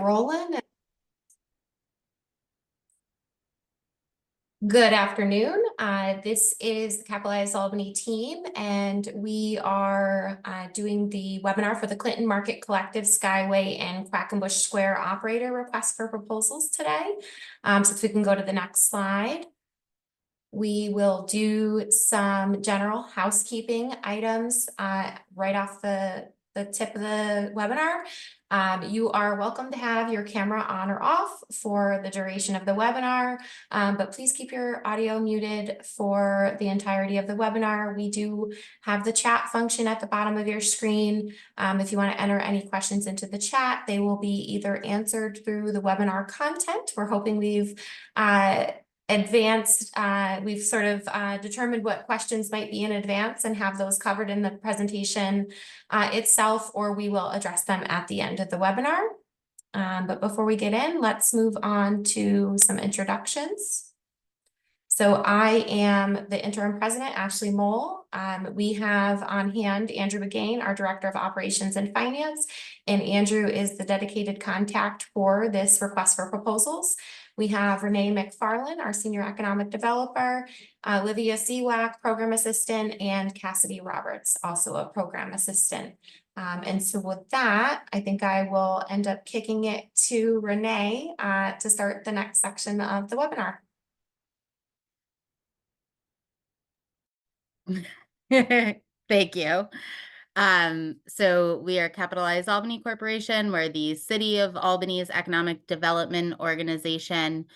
Rolling. Good afternoon. This is the Capitalize Albany team, and we are doing the webinar for the Clinton Market Collective Skyway and Quackenbush Square operator request for proposals today. So if we can go to the next slide. We will do some general housekeeping items right off the tip of the webinar. You are welcome to have your camera on or off for the duration of the webinar, but please keep your audio muted for the entirety of the webinar. We do have the chat function at the bottom of your screen. If you want to enter any questions into the chat, they will be either answered through the webinar content. We're hoping we've we've sort of determined what questions might be in advance and have those covered in the presentation itself, or we will address them at the end of the webinar. But before we get in, let's move on to some introductions. So I am the interim president, Ashley Mole. We have on hand Andrew McGain, our director of operations and finance, and Andrew is the dedicated contact for this request for proposals. We have Renee McFarland, our senior economic developer, Olivia Seawack, program assistant, and Cassidy Roberts, also a program assistant. And so with that, I think I will end up kicking it to Renee to start the next section of the webinar. Thank you. So we are Capitalize Albany Corporation. We're the City of Albany's economic development organization.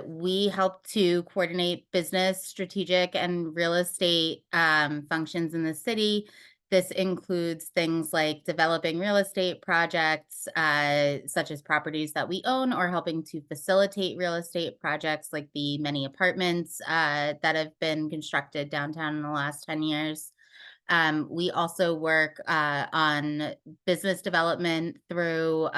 We help to coordinate business, strategic, and real estate functions in the city. This includes things like developing real estate projects, such as properties that we own, or helping to facilitate real estate projects like the many apartments that have been constructed downtown in the last 10 years. We also work on business development through,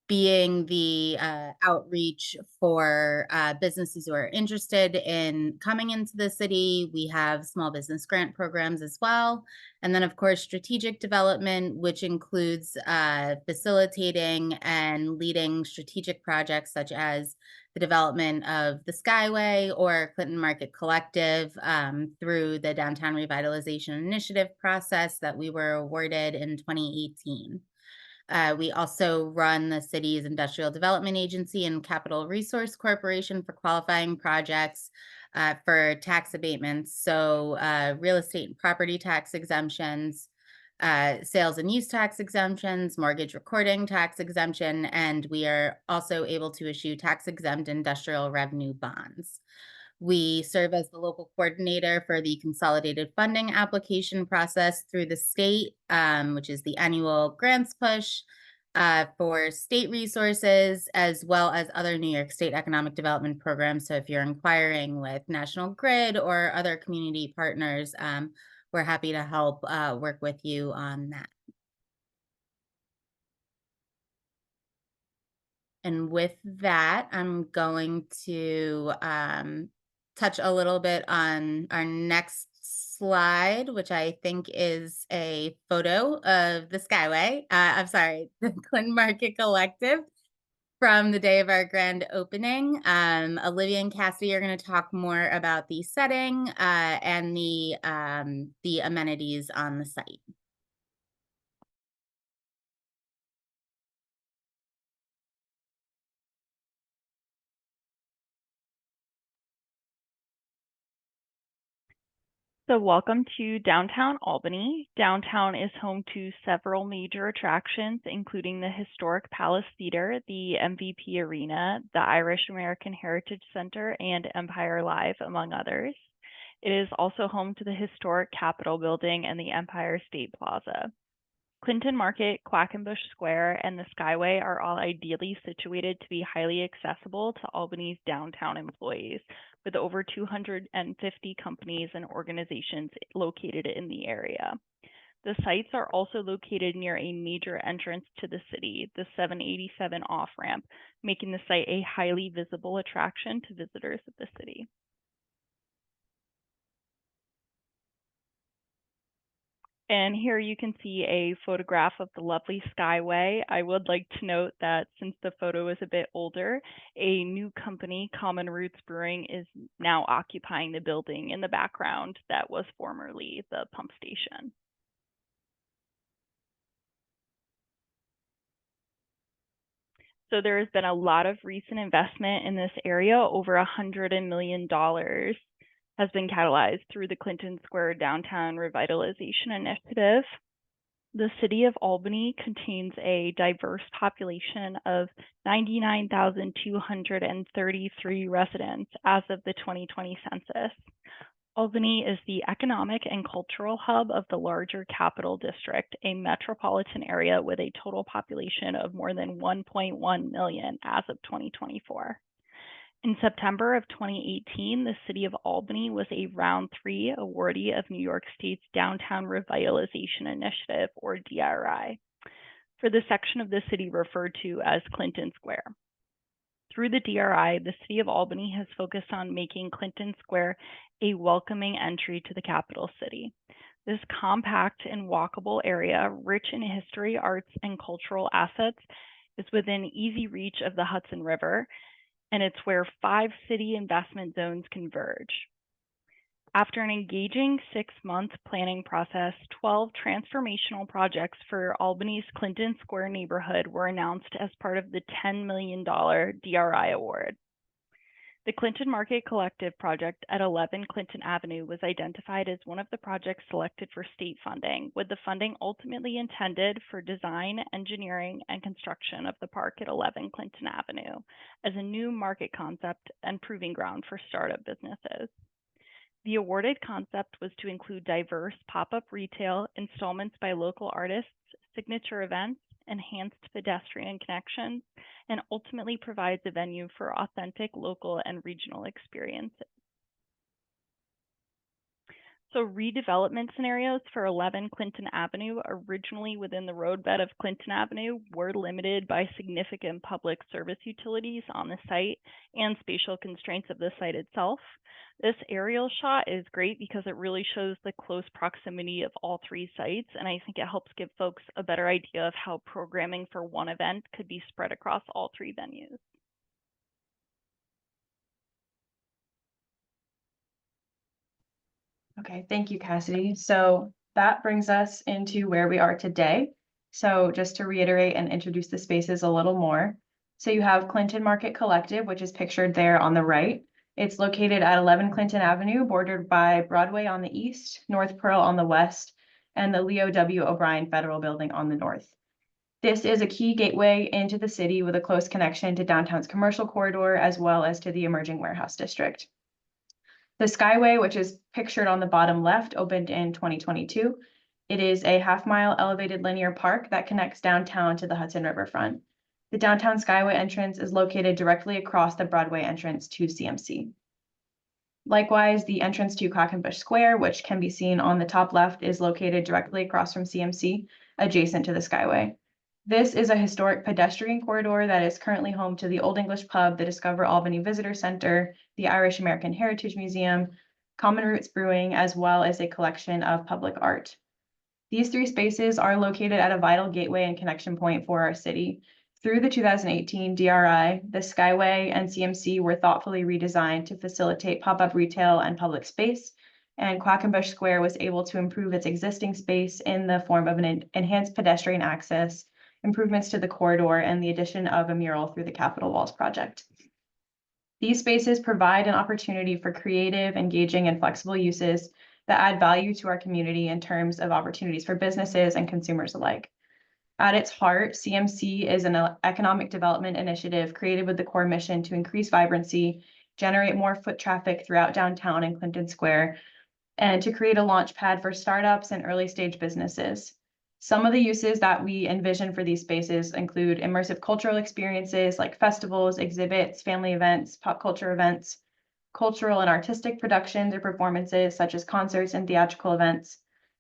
being the outreach for businesses who are interested in coming into the city. We have small business grant programs as well. And then, of course, strategic development, which includes facilitating and leading strategic projects such as the development of the Skyway or Clinton Market Collective through the Downtown Revitalization Initiative process that we were awarded in 2018. We also run the city's Industrial Development Agency and Capital Resource Corporation for qualifying projects for tax abatements. So real estate and property tax exemptions, sales and use tax exemptions, mortgage recording tax exemption, and we are also able to issue tax exempt industrial revenue bonds. We serve as the local coordinator for the consolidated funding application process through the state, which is the annual grants push for state resources, as well as other New York State economic development programs. So if you're inquiring with National Grid or other community partners, we're happy to help work with you on that. And with that, I'm going to touch a little bit on our next slide, which I think is a photo of the Skyway. I'm sorry, the Clinton Market Collective from the day of our grand opening. Olivia and Cassidy are going to talk more about the setting and the amenities on the site. So welcome to downtown Albany. Downtown is home to several major attractions, including the historic Palace Theater, the MVP Arena, the Irish American Heritage Center, and Empire Live, among others. It is also home to the historic Capitol Building and the Empire State Plaza. Clinton Market, Quackenbush Square, and the Skyway are all ideally situated to be highly accessible to Albany's downtown employees, with over 250 companies and organizations located in the area. The sites are also located near a major entrance to the city, the 787 off-ramp, making the site a highly visible attraction to visitors of the city. And here you can see a photograph of the lovely Skyway. I would like to note that since the photo is a bit older, a new company, Common Roots Brewing, is now occupying the building in the background that was formerly the pump station. So there has been a lot of recent investment in this area. Over $100 million has been catalyzed through the Clinton Square Downtown Revitalization Initiative. The city of Albany contains a diverse population of 99,233 residents as of the 2020 census. Albany is the economic and cultural hub of the larger Capital District, a metropolitan area with a total population of more than 1.1 million as of 2024. In September of 2018, the city of Albany was a Round 3 awardee of New York State's Downtown Revitalization Initiative, or DRI, for the section of the city referred to as Clinton Square. Through the DRI, the city of Albany has focused on making Clinton Square a welcoming entry to the capital city. This compact and walkable area, rich in history, arts, and cultural assets, is within easy reach of the Hudson River, and it's where 5 city investment zones converge. After an engaging 6-month planning process, 12 transformational projects for Albany's Clinton Square neighborhood were announced as part of the $10 million DRI award. The Clinton Market Collective project at 11 Clinton Avenue was identified as one of the projects selected for state funding, with the funding ultimately intended for design, engineering, and construction of the park at 11 Clinton Avenue as a new market concept and proving ground for startup businesses. The awarded concept was to include diverse pop-up retail, installments by local artists, signature events, enhanced pedestrian connections, and ultimately provides a venue for authentic local and regional experiences. So redevelopment scenarios for 11 Clinton Avenue, originally within the roadbed of Clinton Avenue, were limited by significant public service utilities on the site and spatial constraints of the site itself. This aerial shot is great because it really shows the close proximity of all 3 sites, and I think it helps give folks a better idea of how programming for one event could be spread across all 3 venues. Okay, thank you, Cassidy. So that brings us into where we are today. So just to reiterate and introduce the spaces a little more. So you have Clinton Market Collective, which is pictured there on the right. It's located at 11 Clinton Avenue, bordered by Broadway on the east, North Pearl on the west, and the Leo W. O'Brien Federal Building on the north. This is a key gateway into the city with a close connection to downtown's commercial corridor, as well as to the emerging warehouse district. The Skyway, which is pictured on the bottom left, opened in 2022. It is a half-mile elevated linear park that connects downtown to the Hudson Riverfront. The downtown Skyway entrance is located directly across the Broadway entrance to CMC. Likewise, the entrance to Quackenbush Square, which can be seen on the top left, is located directly across from CMC, adjacent to the Skyway. This is a historic pedestrian corridor that is currently home to the Old English Pub, the Discover Albany Visitor Center, the Irish American Heritage Museum, Common Roots Brewing, as well as a collection of public art. These 3 spaces are located at a vital gateway and connection point for our city. Through the 2018 DRI, the Skyway and CMC were thoughtfully redesigned to facilitate pop-up retail and public space, and Quackenbush Square was able to improve its existing space in the form of an enhanced pedestrian access, improvements to the corridor, and the addition of a mural through the Capitol Walls project. These spaces provide an opportunity for creative, engaging, and flexible uses that add value to our community in terms of opportunities for businesses and consumers alike. At its heart, CMC is an economic development initiative created with the core mission to increase vibrancy, generate more foot traffic throughout downtown and Clinton Square, and to create a launch pad for startups and early stage businesses. Some of the uses that we envision for these spaces include immersive cultural experiences like festivals, exhibits, family events, pop culture events, cultural and artistic productions or performances such as concerts and theatrical events,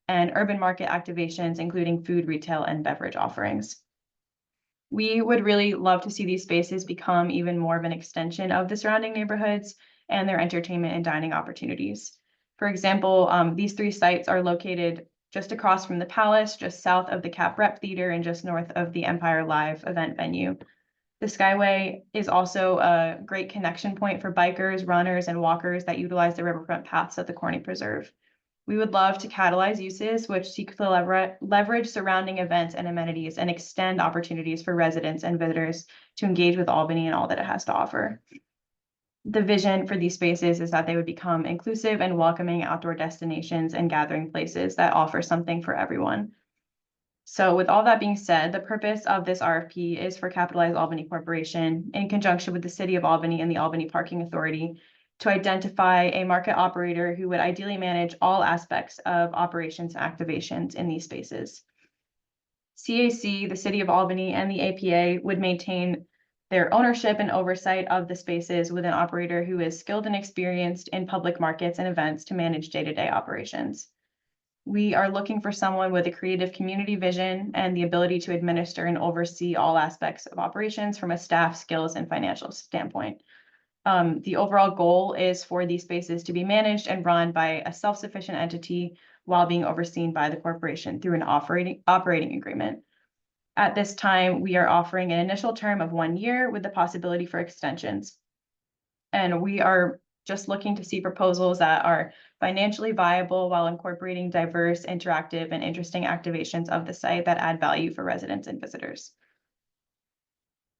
and urban market activations, including food, retail, and beverage offerings. We would really love to see these spaces become even more of an extension of the surrounding neighborhoods and their entertainment and dining opportunities. For example, these 3 sites are located just across from the Palace, just south of the Cap Rep Theater, and just north of the Empire Live event venue. The Skyway is also a great connection point for bikers, runners, and walkers that utilize the riverfront paths at the Corning Preserve. We would love to catalyze uses which seek to leverage surrounding events and amenities and extend opportunities for residents and visitors to engage with Albany and all that it has to offer. The vision for these spaces is that they would become inclusive and welcoming outdoor destinations and gathering places that offer something for everyone. So with all that being said, the purpose of this RFP is for Capitalize Albany Corporation, in conjunction with the City of Albany and the Albany Parking Authority, to identify a market operator who would ideally manage all aspects of operations and activations in these spaces. CAC, the City of Albany, and the APA would maintain their ownership and oversight of the spaces with an operator who is skilled and experienced in public markets and events to manage day-to-day operations. We are looking for someone with a creative community vision and the ability to administer and oversee all aspects of operations from a staff, skills, and financial standpoint. The overall goal is for these spaces to be managed and run by a self-sufficient entity while being overseen by the corporation through an operating agreement. At this time, we are offering an initial term of 1 year with the possibility for extensions. And we are just looking to see proposals that are financially viable while incorporating diverse, interactive, and interesting activations of the site that add value for residents and visitors.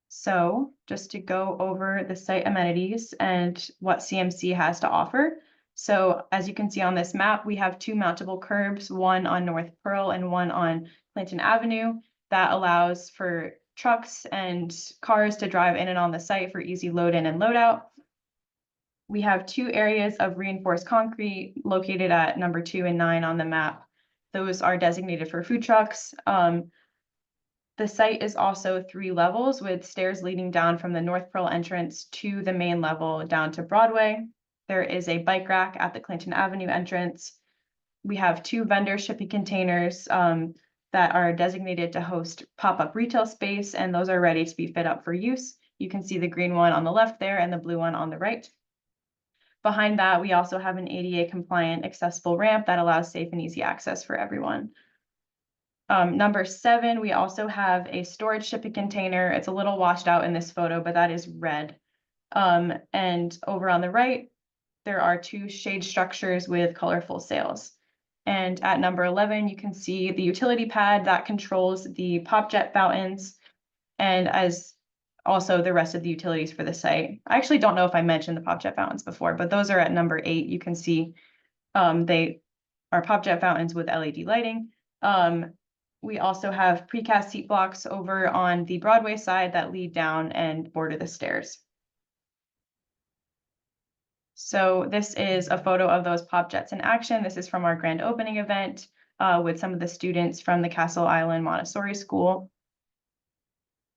So just to go over the site amenities and what CMC has to offer. So as you can see on this map, we have 2 mountable curbs, one on North Pearl and one on Clinton Avenue, that allows for trucks and cars to drive in and on the site for easy load in and load out. We have 2 areas of reinforced concrete located at number 2 and 9 on the map. Those are designated for food trucks. The site is also 3 levels with stairs leading down from the North Pearl entrance to the main level down to Broadway. There is a bike rack at the Clinton Avenue entrance. We have 2 vendor shipping containers that are designated to host pop-up retail space, and those are ready to be fit up for use. You can see the green one on the left there and the blue one on the right. Behind that, we also have an ADA compliant accessible ramp that allows safe and easy access for everyone. Number 7, we also have a storage shipping container. It's a little washed out in this photo, but that is red. And over on the right, there are 2 shade structures with colorful sails. And at number 11, you can see the utility pad that controls the pop jet fountains, and as also the rest of the utilities for the site. I actually don't know if I mentioned the pop jet fountains before, but those are at number 8. You can see they are pop jet fountains with LED lighting. We also have precast seat blocks over on the Broadway side that lead down and border the stairs. So this is a photo of those pop jets in action. This is from our grand opening event with some of the students from the Castle Island Montessori School.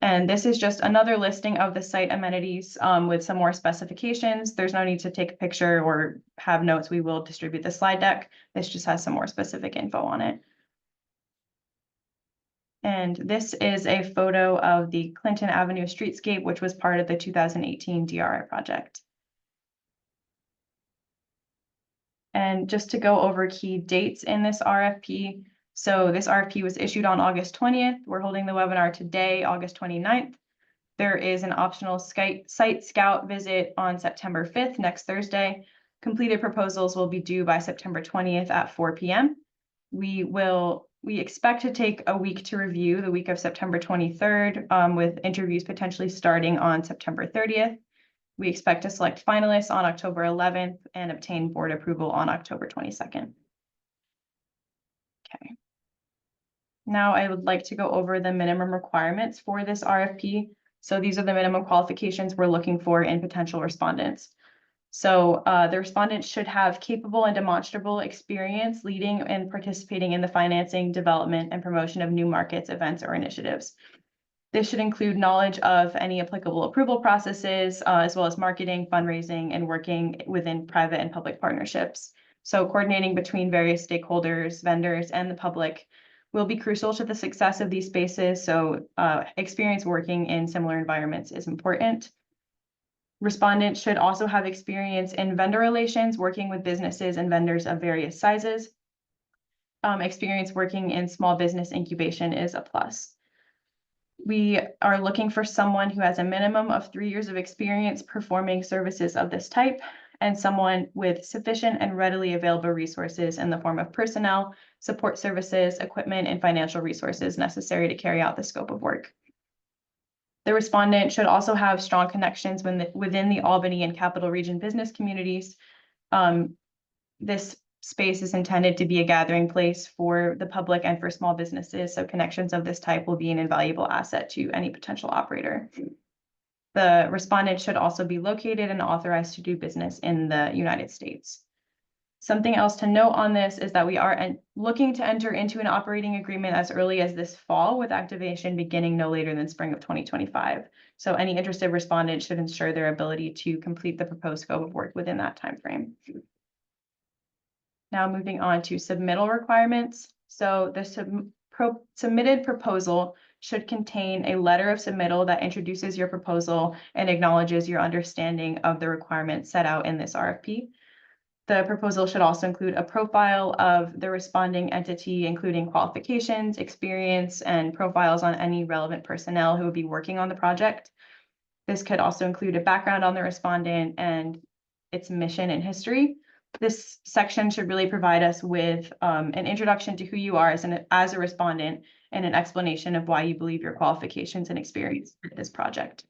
And this is just another listing of the site amenities with some more specifications. There's no need to take a picture or have notes. We will distribute the slide deck. This just has some more specific info on it. And this is a photo of the Clinton Avenue streetscape, which was part of the 2018 DRI project. And just to go over key dates in this RFP. So this RFP was issued on August 20th. We're holding the webinar today, August 29th. There is an optional site scout visit on September 5th, next Thursday. Completed proposals will be due by September 20th at 4 p.m. We expect to take a week to review, the week of September 23rd, with interviews potentially starting on September 30th. We expect to select finalists on October 11th and obtain board approval on October 22nd. Okay. Now I would like to go over the minimum requirements for this RFP. So these are the minimum qualifications we're looking for in potential respondents. So the respondents should have capable and demonstrable experience leading and participating in the financing, development, and promotion of new markets, events, or initiatives. This should include knowledge of any applicable approval processes, as well as marketing, fundraising, and working within private and public partnerships. So coordinating between various stakeholders, vendors, and the public will be crucial to the success of these spaces. So experience working in similar environments is important. Respondents should also have experience in vendor relations, working with businesses and vendors of various sizes. experience working in small business incubation is a plus. We are looking for someone who has a minimum of 3 years of experience performing services of this type, and someone with sufficient and readily available resources in the form of personnel, support services, equipment, and financial resources necessary to carry out the scope of work. The respondent should also have strong connections within the Albany and Capital Region business communities. This space is intended to be a gathering place for the public and for small businesses, so connections of this type will be an invaluable asset to any potential operator. The respondent should also be located and authorized to do business in the United States. Something else to note on this is that we are looking to enter into an operating agreement as early as this fall, with activation beginning no later than spring of 2025. So any interested respondent should ensure their ability to complete the proposed scope of work within that timeframe. Now moving on to submittal requirements. So the submitted proposal should contain a letter of submittal that introduces your proposal and acknowledges your understanding of the requirements set out in this RFP. The proposal should also include a profile of the responding entity, including qualifications, experience, and profiles on any relevant personnel who would be working on the project. This could also include a background on the respondent and its mission and history. This section should really provide us with an introduction to who you are as a respondent and an explanation of why you believe your qualifications and experience with this project.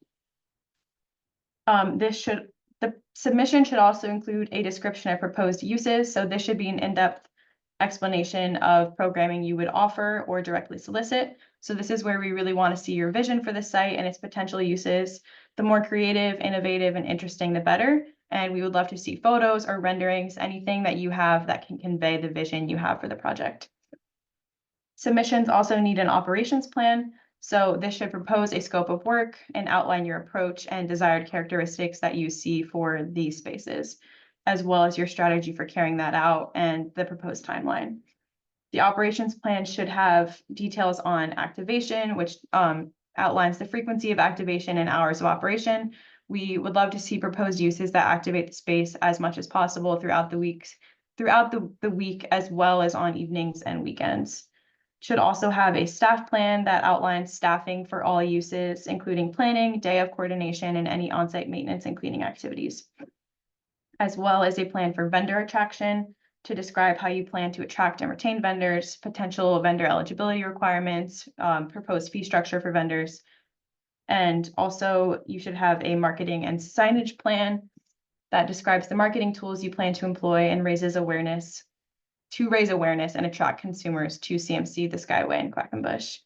The submission should also include a description of proposed uses. So this should be an in-depth explanation of programming you would offer or directly solicit. So this is where we really want to see your vision for the site and its potential uses. The more creative, innovative, and interesting, the better. And we would love to see photos or renderings, anything that you have that can convey the vision you have for the project. Submissions also need an operations plan. So this should propose a scope of work and outline your approach and desired characteristics that you see for these spaces, as well as your strategy for carrying that out and the proposed timeline. The operations plan should have details on activation, which outlines the frequency of activation and hours of operation. We would love to see proposed uses that activate the space as much as possible throughout the week, as well as on evenings and weekends. Should also have a staff plan that outlines staffing for all uses, including planning, day of coordination, and any on-site maintenance and cleaning activities, as well as a plan for vendor attraction to describe how you plan to attract and retain vendors, potential vendor eligibility requirements, proposed fee structure for vendors. And also you should have a marketing and signage plan that describes the marketing tools you plan to employ and raise awareness and attract consumers to CMC, the Skyway, and Quackenbush.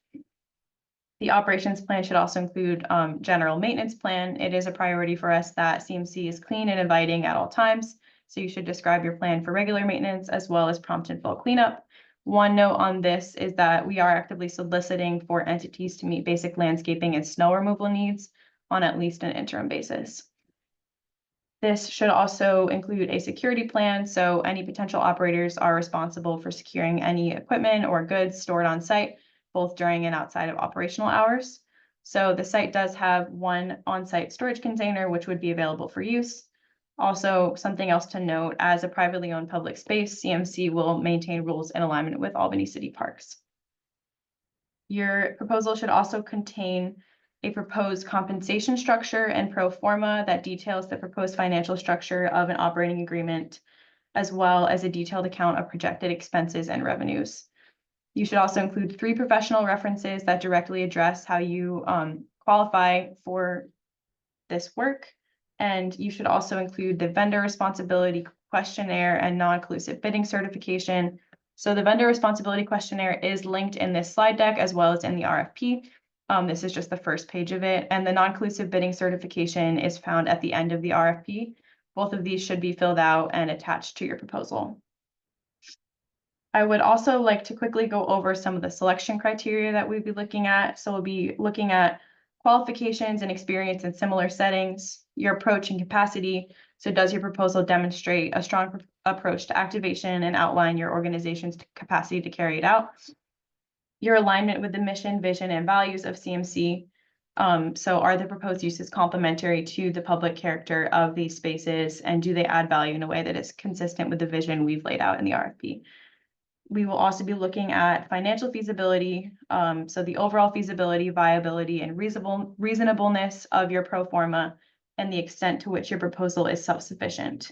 The operations plan should also include general maintenance plan. It is a priority for us that CMC is clean and inviting at all times. So you should describe your plan for regular maintenance as well as prompt and full cleanup. One note on this is that we are actively soliciting for entities to meet basic landscaping and snow removal needs on at least an interim basis. This should also include a security plan, so any potential operators are responsible for securing any equipment or goods stored on site, both during and outside of operational hours. So the site does have one on-site storage container, which would be available for use. Also, something else to note, as a privately owned public space, CMC will maintain rules in alignment with Albany City Parks. Your proposal should also contain a proposed compensation structure and pro forma that details the proposed financial structure of an operating agreement, as well as a detailed account of projected expenses and revenues. You should also include 3 professional references that directly address how you qualify for this work. And you should also include the vendor responsibility questionnaire and non-inclusive bidding certification. So the vendor responsibility questionnaire is linked in this slide deck as well as in the RFP. This is just the first page of it. And the non-inclusive bidding certification is found at the end of the RFP. Both of these should be filled out and attached to your proposal. I would also like to quickly go over some of the selection criteria that we'd be looking at. So we'll be looking at qualifications and experience in similar settings, your approach and capacity. So does your proposal demonstrate a strong approach to activation and outline your organization's capacity to carry it out? Your alignment with the mission, vision, and values of CMC. So are the proposed uses complementary to the public character of these spaces, and do they add value in a way that is consistent with the vision we've laid out in the RFP? We will also be looking at financial feasibility, so the overall feasibility, viability, and reasonableness of your pro forma and the extent to which your proposal is self-sufficient.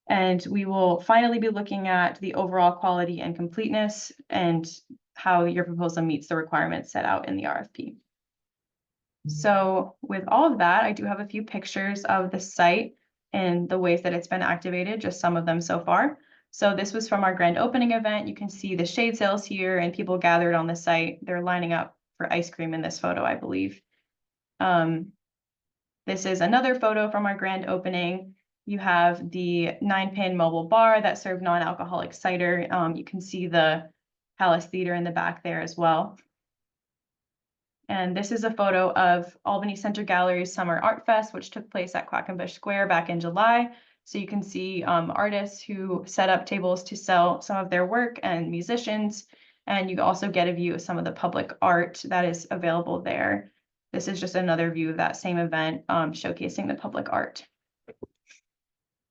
And we will finally be looking at the overall quality and completeness and how your proposal meets the requirements set out in the RFP. So with all of that, I do have a few pictures of the site and the ways that it's been activated, just some of them so far. So this was from our grand opening event. You can see the shade sails here and people gathered on the site. They're lining up for ice cream in this photo, I believe. This is another photo from our grand opening. You have the 9-pin mobile bar that served non-alcoholic cider. You can see the Palace Theater in the back there as well. And this is a photo of Albany Center Gallery's Summer Art Fest, which took place at Quackenbush Square back in July. So you can see artists who set up tables to sell some of their work and musicians. And you also get a view of some of the public art that is available there. This is just another view of that same event showcasing the public art.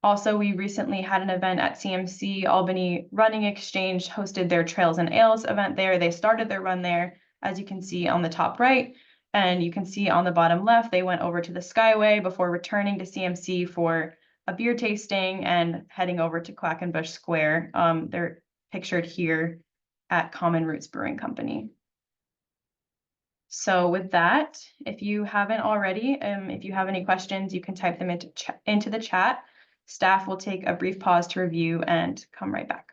Also, we recently had an event at CMC. Albany Running Exchange hosted their Trails and Ales event there. They started their run there, as you can see on the top right. And you can see on the bottom left, they went over to the Skyway before returning to CMC for a beer tasting and heading over to Quackenbush Square. They're pictured here at Common Roots Brewing Company. So with that, if you haven't already, if you have any questions, you can type them into the chat. Staff will take a brief pause to review and come right back.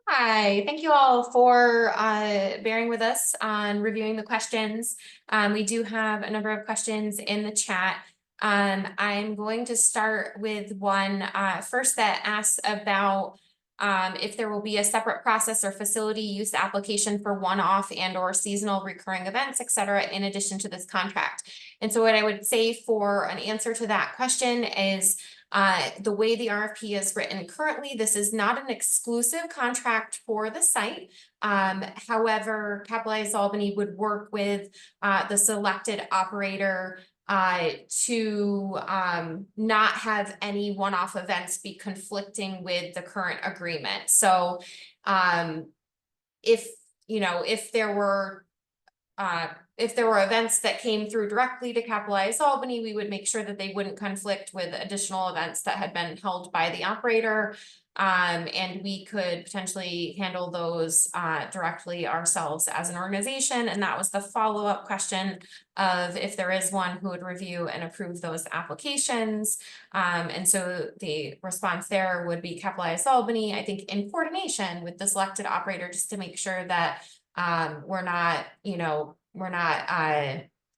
Hi, thank you all for bearing with us on reviewing the questions. We do have a number of questions in the chat. I'm going to start with one first that asks about if there will be a separate process or facility use application for one-off and or seasonal recurring events, et cetera, in addition to this contract. And so what I would say for an answer to that question is the way the RFP is written currently, this is not an exclusive contract for the site. However, Capitalize Albany would work with the selected operator to not have any one-off events be conflicting with the current agreement. So if there were events that came through directly to Capitalize Albany, we would make sure that they wouldn't conflict with additional events that had been held by the operator. And we could potentially handle those directly ourselves as an organization. And that was the follow-up question of if there is one who would review and approve those applications. And so the response there would be Capitalize Albany, I think in coordination with the selected operator, just to make sure that we're not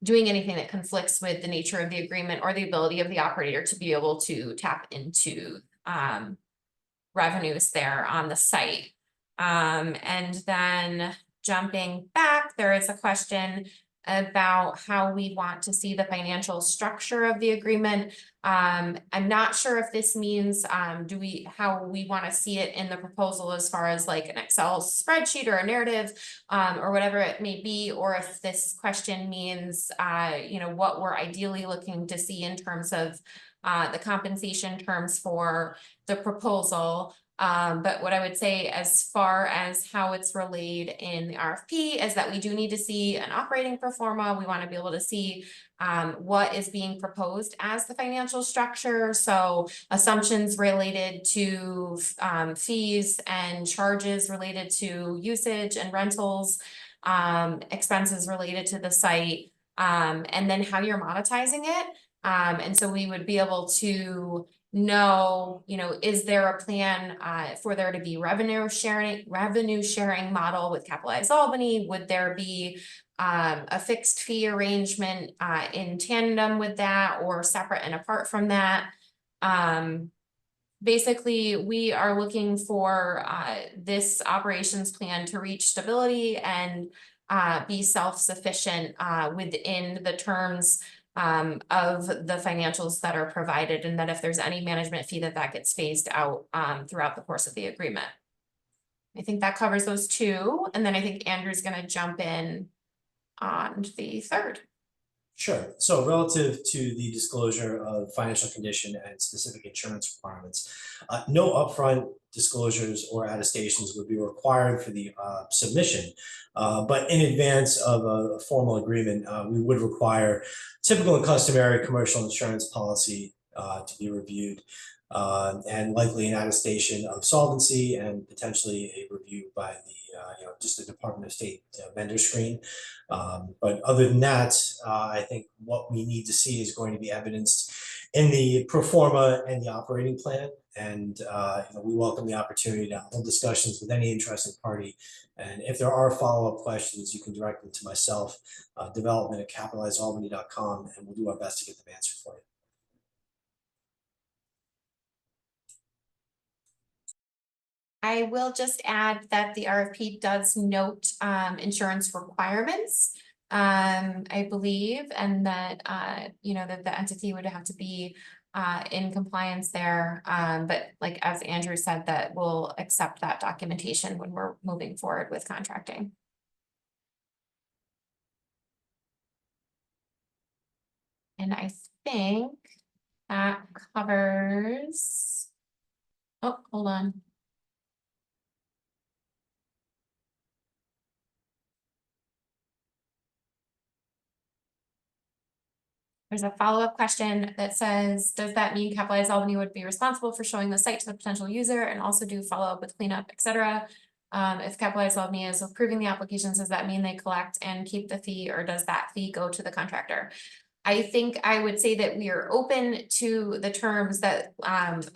doing anything that conflicts with the nature of the agreement or the ability of the operator to be able to tap into revenues there on the site. And then jumping back, there is a question about how we want to see the financial structure of the agreement. I'm not sure if this means how we want to see it in the proposal as far as like an Excel spreadsheet or a narrative or whatever it may be, or if this question means what we're ideally looking to see in terms of the compensation terms for the proposal. But what I would say as far as how it's relayed in the RFP is that we do need to see an operating pro forma. We want to be able to see what is being proposed as the financial structure. So assumptions related to fees and charges related to usage and rentals, expenses related to the site, and then how you're monetizing it. And so we would be able to know, is there a plan for there to be revenue sharing model with Capitalize Albany? Would there be a fixed fee arrangement in tandem with that or separate and apart from that? Basically, we are looking for this operations plan to reach stability and be self-sufficient within the terms of the financials that are provided, and that if there's any management fee that gets phased out throughout the course of the agreement. I think that covers those two, and then I think Andrew's going to jump in on the third. Sure. So relative to the disclosure of financial condition and specific insurance requirements, no upfront disclosures or attestations would be required for the submission. But in advance of a formal agreement, we would require typical and customary commercial insurance policy to be reviewed, and likely an attestation of solvency and potentially a review by the just the Department of State vendor screen. But other than that, I think what we need to see is going to be evidenced in the pro forma and the operating plan. And we welcome the opportunity to hold discussions with any interested party. And if there are follow-up questions, you can direct them to myself, development@capitalizealbany.com, and we'll do our best to get them answered for you. I will just add that the RFP does note insurance requirements, I believe, and that that the entity would have to be in compliance there. But like as Andrew said, that we'll accept that documentation when we're moving forward with contracting. And I think that covers. Oh, hold on. There's a follow-up question that says, does that mean Capitalize Albany would be responsible for showing the site to the potential user and also do follow-up with cleanup, et cetera? If Capitalize Albany is approving the applications, does that mean they collect and keep the fee, or does that fee go to the contractor? I think I would say that we are open to the terms that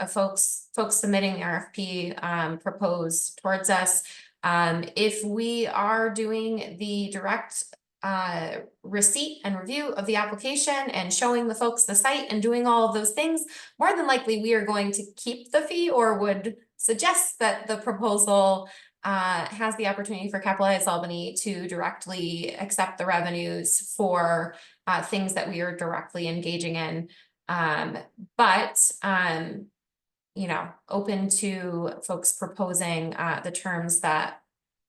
folks submitting the RFP propose towards us. If we are doing the direct receipt and review of the application and showing the folks the site and doing all of those things, more than likely we are going to keep the fee or would suggest that the proposal has the opportunity for Capitalize Albany to directly accept the revenues for things that we are directly engaging in. But you know, open to folks proposing the terms that,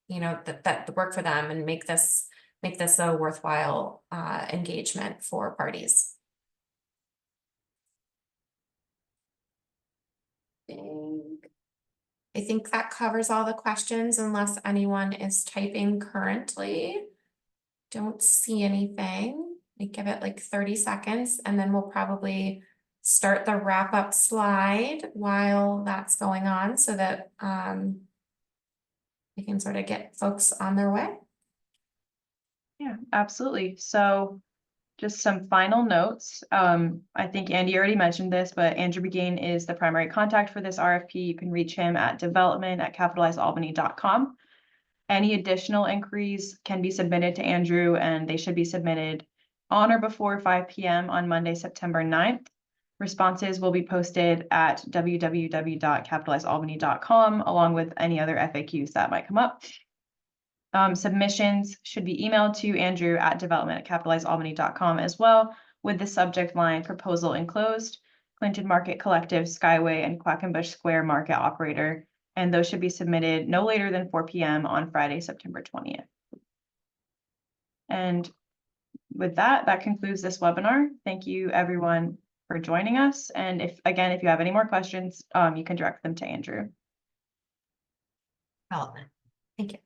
you know, that work for them and make this a worthwhile engagement for parties. I think that covers all the questions unless anyone is typing currently. Don't see anything. We give it like 30 seconds and then we'll probably start the wrap up slide while that's going on so that we can sort of get folks on their way. Yeah, absolutely. So just some final notes. I think Andy already mentioned this, but Andrew Begain is the primary contact for this RFP. You can reach him at development@capitalizealbany.com. Any additional inquiries can be submitted to Andrew, and they should be submitted on or before 5 p.m. on Monday, September 9th. Responses will be posted at www.capitalizealbany.com, along with any other FAQs that might come up. Submissions should be emailed to Andrew at development@capitalizealbany.com as well, with the subject line proposal enclosed, Clinton Market Collective, Skyway, and Quackenbush Square Market Operator. And those should be submitted no later than 4 p.m. on Friday, September 20th. And with that, that concludes this webinar. Thank you everyone for joining us. And if you have any more questions, you can direct them to Andrew. Development. Thank you.